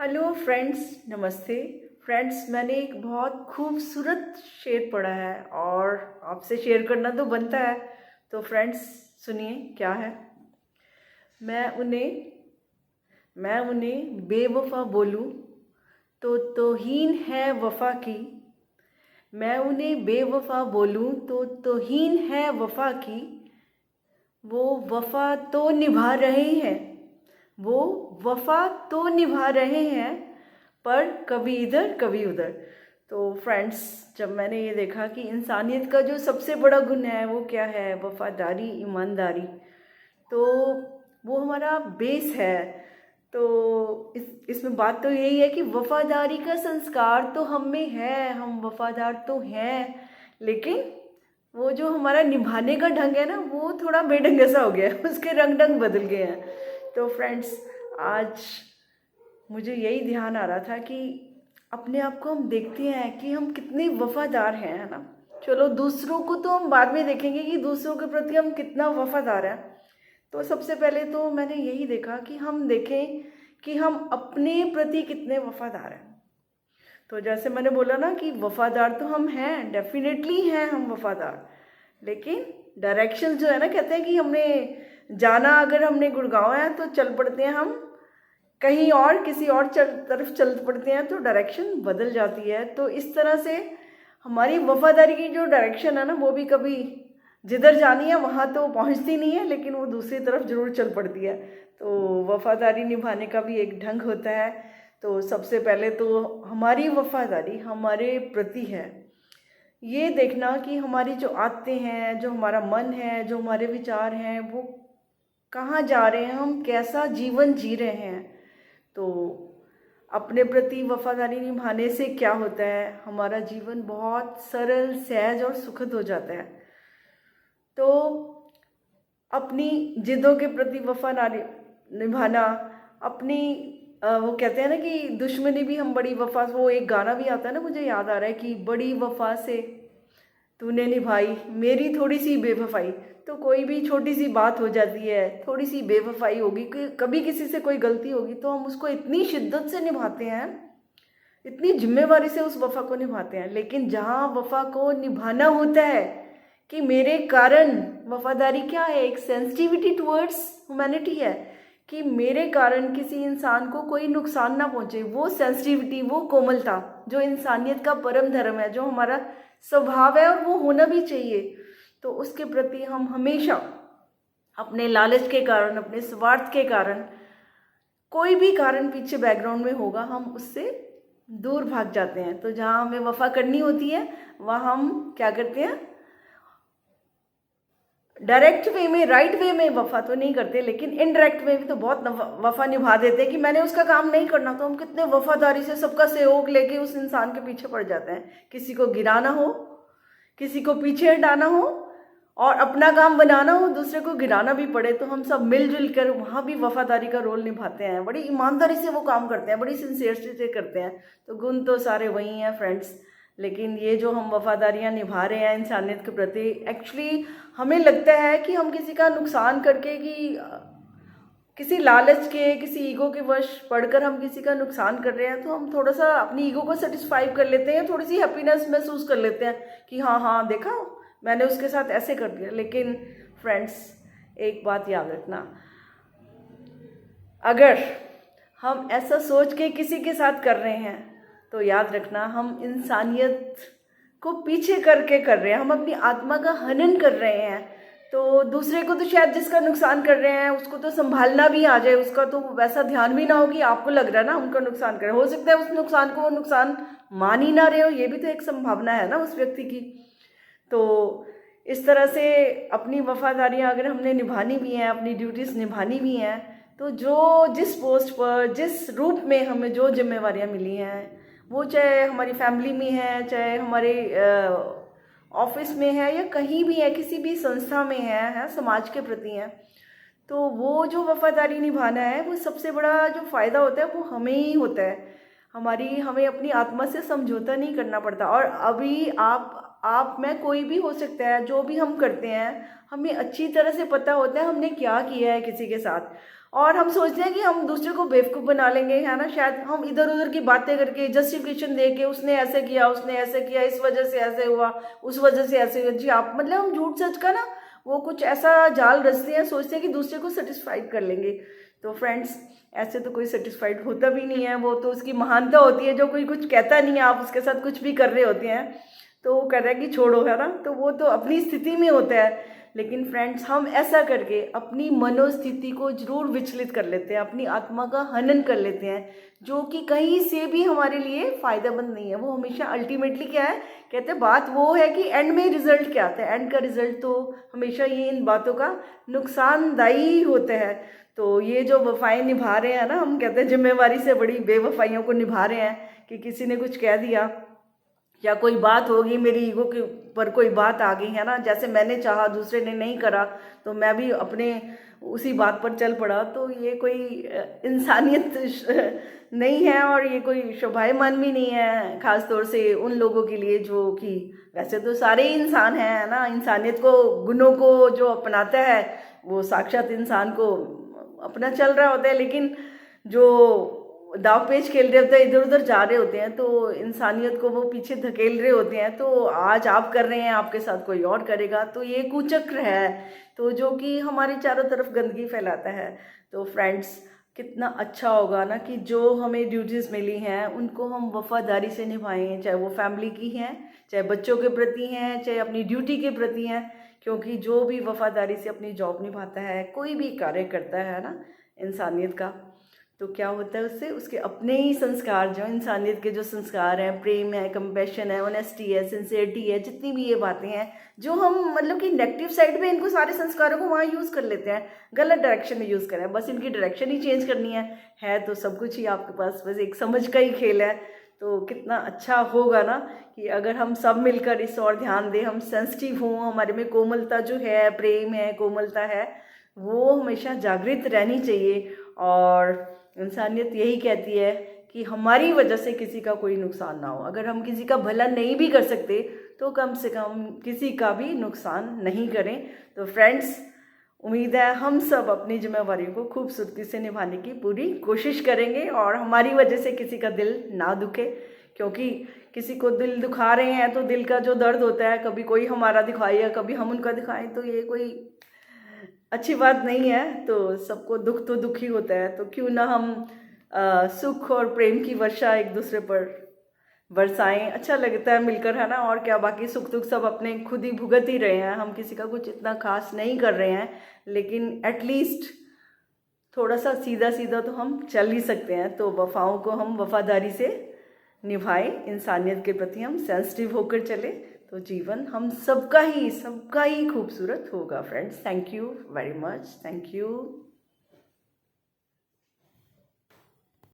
Hello friends, नमस्ते friends. मैंने एक बहुत खूबसूरत शेर पढ़ा है और आपसे शेयर करना तो बनता है। तो फ्रेंड्स सुनिए क्या है। मैं उन्हें मैं उन्हें बेवफा बोलूं तो तौहीन है वफा की। मैं उन्हें बेवफा बोलूं तो तौहीन है वफा की। वो वफा तो निभा रहे हैं वो वफा तो निभा रहे हैं, पर कभी इधर कभी उधर। तो फ्रेंड्स, जब मैंने ये देखा कि इंसानियत का जो सबसे बड़ा गुण है वो क्या है, वफादारी, ईमानदारी, तो वो हमारा बेस है। तो इसमें बात तो यही है कि वफादारी का संस्कार तो हम में है, हम वफादार तो हैं, लेकिन वो जो हमारा निभाने का ढंग है ना, वो थोड़ा बेढंगा सा हो गया है, उसके रंग ढंग बदल गए हैं। तो फ्रेंड्स, आज मुझे यही ध्यान आ रहा था कि अपने आप को हम देखते हैं कि हम कितने वफादार हैं, है ना। चलो दूसरों को तो हम बाद में देखेंगे कि दूसरों के प्रति हम कितना वफादार हैं। तो सबसे पहले तो मैंने यही देखा कि हम देखें कि हम अपने प्रति कितने वफादार हैं। तो जैसे मैंने बोला ना कि वफादार तो हम हैं, डेफिनेटली हैं हम वफादार, लेकिन डायरेक्शन जो है ना, कहते हैं कि हमने जाना, अगर हमने गुड़गांव है तो चल पड़ते हैं हम कहीं और, किसी और तरफ चल पड़ते हैं तो डायरेक्शन बदल जाती है। तो इस तरह से हमारी वफादारी की जो डायरेक्शन है ना, वो भी कभी जिधर जानी है वहाँ तो पहुँचती नहीं है, लेकिन वो दूसरी तरफ जरूर चल पड़ती है। तो वफादारी निभाने का भी एक ढंग होता है। तो सबसे पहले तो हमारी वफादारी हमारे प्रति है, ये देखना कि हमारी जो आदतें हैं, जो हमारा मन है, जो हमारे विचार हैं, वो कहाँ जा रहे हैं, हम कैसा जीवन जी रहे हैं। तो अपने प्रति वफादारी निभाने से क्या होता है, हमारा जीवन बहुत सरल, सहज और सुखद हो जाता है। तो अपनी जिद्दों के प्रति वफादारी निभाना, अपनी वो कहते हैं ना कि दुश्मनी भी हम बड़ी वफा, वो एक गाना भी आता है ना, मुझे याद आ रहा है कि बड़ी वफा से तूने निभाई मेरी थोड़ी सी बेवफाई। तो कोई भी छोटी सी बात हो जाती है, थोड़ी सी बेवफाई होगी, कभी किसी से कोई गलती होगी, तो हम उसको इतनी शिद्दत से निभाते हैं, इतनी जिम्मेवारी से उस वफा को निभाते हैं। लेकिन जहाँ वफा को निभाना होता है कि मेरे कारण, वफादारी क्या है, एक सेंसिटिविटी टुवर्ड्स ह्यूमैनिटी है, कि मेरे कारण किसी इंसान को कोई नुकसान ना पहुंचे। वो सेंसिटिविटी, वो कोमलता जो इंसानियत का परम धर्म है, जो हमारा स्वभाव है, और वो होना भी चाहिए। तो उसके प्रति हम हमेशा अपने लालच के कारण, अपने स्वार्थ के कारण, कोई भी कारण पीछे बैकग्राउंड में होगा, हम उससे दूर भाग जाते हैं। तो जहाँ हमें वफा करनी होती है वहाँ हम क्या करते हैं, डायरेक्ट वे में, राइट वे में वफा तो नहीं करते, लेकिन इनडायरेक्ट वे में तो बहुत वफा निभा देते हैं कि मैंने उसका काम नहीं करना, तो हम कितने वफादारी से सबका सहयोग लेके उस इंसान के पीछे पड़ जाते हैं। किसी को गिराना हो, किसी को पीछे हटाना हो, और अपना काम बनाना हो, दूसरे को गिराना भी पड़े, तो हम सब मिलजुल कर वहाँ भी वफादारी का रोल निभाते हैं। बड़ी ईमानदारी से वो काम करते हैं, बड़ी सिंसियरिटी से करते हैं। तो गुण तो सारे वही हैं फ्रेंड्स, लेकिन ये जो हम वफादारियाँ निभा रहे हैं इंसानियत के प्रति, एक्चुअली हमें लगता है कि हम किसी का नुकसान करके, कि किसी लालच के, किसी ईगो के वश पढ़कर हम किसी का नुकसान कर रहे हैं, तो हम थोड़ा सा अपनी ईगो को सेटिस्फाई कर लेते हैं, थोड़ी सी हैप्पीनेस महसूस कर लेते हैं कि हाँ हाँ देखा, मैंने उसके साथ ऐसे कर दिया। लेकिन फ्रेंड्स, एक बात याद रखना, अगर हम ऐसा सोच के किसी के साथ कर रहे हैं, तो याद रखना हम इंसानियत को पीछे करके कर रहे हैं, हम अपनी आत्मा का हनन कर रहे हैं। तो दूसरे को तो शायद जिसका नुकसान कर रहे हैं उसको तो संभालना भी आ जाए, उसका तो वैसा ध्यान भी ना हो कि आपको लग रहा है ना उनका नुकसान कर रहे, हो सकता है उस नुकसान को वो नुकसान मान ही ना रहे हो, ये भी तो एक संभावना है ना उस व्यक्ति की। तो इस तरह से अपनी वफादारियाँ अगर हमने निभानी भी हैं, अपनी ड्यूटीज़ निभानी भी हैं, तो जो जिस पोस्ट पर, जिस रूप में हमें जो जिम्मेवारियाँ मिली हैं, वो चाहे हमारी फैमिली में है, चाहे हमारे ऑफिस में है, या कहीं भी है, किसी भी संस्था में है समाज के प्रति है, तो वो जो वफादारी निभाना है, वो सबसे बड़ा जो फ़ायदा होता है वो हमें ही होता है। हमें अपनी आत्मा से समझौता नहीं करना पड़ता। और अभी आप मैं कोई भी हो सकता है, जो भी हम करते हैं हमें अच्छी तरह से पता होता है हमने क्या किया है किसी के साथ। और हम सोचते हैं कि हम दूसरे को बेवकूफ़ बना लेंगे, है ना। शायद हम इधर उधर की बातें करके जस्टिफिकेशन दे के उसने ऐसे किया, उसने ऐसे किया, इस वजह से ऐसे हुआ, उस वजह से ऐसे हुआ। जी आप मतलब हम झूठ सच का ना वो कुछ ऐसा जाल रचते हैं, सोचते हैं कि दूसरे को सेटिस्फाइड कर लेंगे। तो फ्रेंड्स ऐसे तो कोई सेटिस्फाइड होता भी नहीं है, वो तो उसकी महानता होती है। जो कोई कुछ कहता नहीं है, आप उसके साथ कुछ भी कर रहे होते हैं तो वो कह रहा है कि छोड़ो, है ना। तो वो तो अपनी स्थिति में होता है। लेकिन फ्रेंड्स हम ऐसा करके अपनी मनोस्थिति को जरूर विचलित कर लेते हैं, अपनी आत्मा का हनन कर लेते हैं, जो कि कहीं से भी हमारे लिए फायदेमंद नहीं है। वो हमेशा अल्टीमेटली क्या है, कहते हैं बात वो है कि एंड में रिजल्ट क्या आता है। एंड का रिजल्ट तो हमेशा ये इन बातों का नुकसानदायी होता है। तो ये जो वफाएं निभा रहे हैं ना, हम कहते हैं जिम्मेवारी से बड़ी बेवफाइयों को निभा रहे हैं कि किसी ने कुछ कह दिया या कोई बात होगी, मेरी ईगो के ऊपर कोई बात आ गई, है ना। जैसे मैंने चाहा दूसरे ने नहीं करा तो मैं भी अपने उसी बात पर चल पड़ा। तो ये कोई इंसानियत नहीं है और ये कोई शोभायमान भी नहीं है, खास तौर से उन लोगों के लिए जो कि वैसे तो सारे ही इंसान हैं, है ना। इंसानियत को, गुणों को जो अपनाता है वो साक्षात इंसान को अपना चल रहा होता है। लेकिन जो दाव पेच खेल रहे होते हैं, इधर उधर जा रहे होते हैं, तो इंसानियत को वो पीछे धकेल रहे होते हैं। तो आज आप कर रहे हैं, आपके साथ कोई और करेगा, तो ये कुचक्र है, तो जो कि हमारे चारों तरफ गंदगी फैलाता है। तो फ्रेंड्स कितना अच्छा होगा ना कि जो हमें ड्यूटीज़ मिली हैं उनको हम वफादारी से निभाएं, चाहे वो फैमिली की हैं, चाहे बच्चों के प्रति हैं, चाहे अपनी ड्यूटी के प्रति हैं। क्योंकि जो भी वफादारी से अपनी जॉब निभाता है, कोई भी कार्य करता है ना इंसानियत का, तो क्या होता है उससे उसके अपने ही संस्कार, जो इंसानियत के जो संस्कार हैं, प्रेम है, कंपैशन है, ऑनेस्टी है, सिंसियरिटी है, जितनी भी ये बातें हैं जो हम मतलब कि नेगेटिव साइड पे इनको सारे संस्कारों को वहाँ यूज़ कर लेते हैं, गलत डायरेक्शन में यूज़ करें। बस इनकी डायरेक्शन ही चेंज करनी है तो सब कुछ ही आपके पास, बस एक समझ का ही खेल है। तो कितना अच्छा होगा ना कि अगर हम सब मिलकर इस और ध्यान दें, हम सेंसिटिव हों, हमारे में कोमलता जो है, प्रेम है, कोमलता है, वो हमेशा जागृत रहनी चाहिए। और इंसानियत यही कहती है कि हमारी वजह से किसी का कोई नुकसान ना हो। अगर हम किसी का भला नहीं भी कर सकते तो कम से कम किसी का भी नुकसान नहीं करें। तो फ्रेंड्स उम्मीद है हम सब अपनी जिम्मेवारियों को खूबसूरती से निभाने की पूरी कोशिश करेंगे और हमारी वजह से किसी का दिल ना दुखे। क्योंकि किसी को दिल दुखा रहे हैं तो दिल का जो दर्द होता है, कभी कोई हमारा दिखाए या कभी हम उनका दिखाएं, तो ये कोई अच्छी बात नहीं है। तो सबको दुख तो दुख ही होता है, तो क्यों ना हम सुख और प्रेम की वर्षा एक दूसरे पर बरसाएं। अच्छा लगता है मिलकर, है ना। और क्या, बाकी सुख दुख सब अपने खुद ही भुगत ही रहे हैं, हम किसी का कुछ इतना खास नहीं कर रहे हैं, लेकिन एटलीस्ट थोड़ा सा सीधा सीधा तो हम चल ही सकते हैं। तो वफाओं को हम वफादारी से निभाएं, इंसानियत के प्रति हम सेंसिटिव होकर चले, तो जीवन हम सबका ही खूबसूरत होगा। Friends thank you very much, thank you.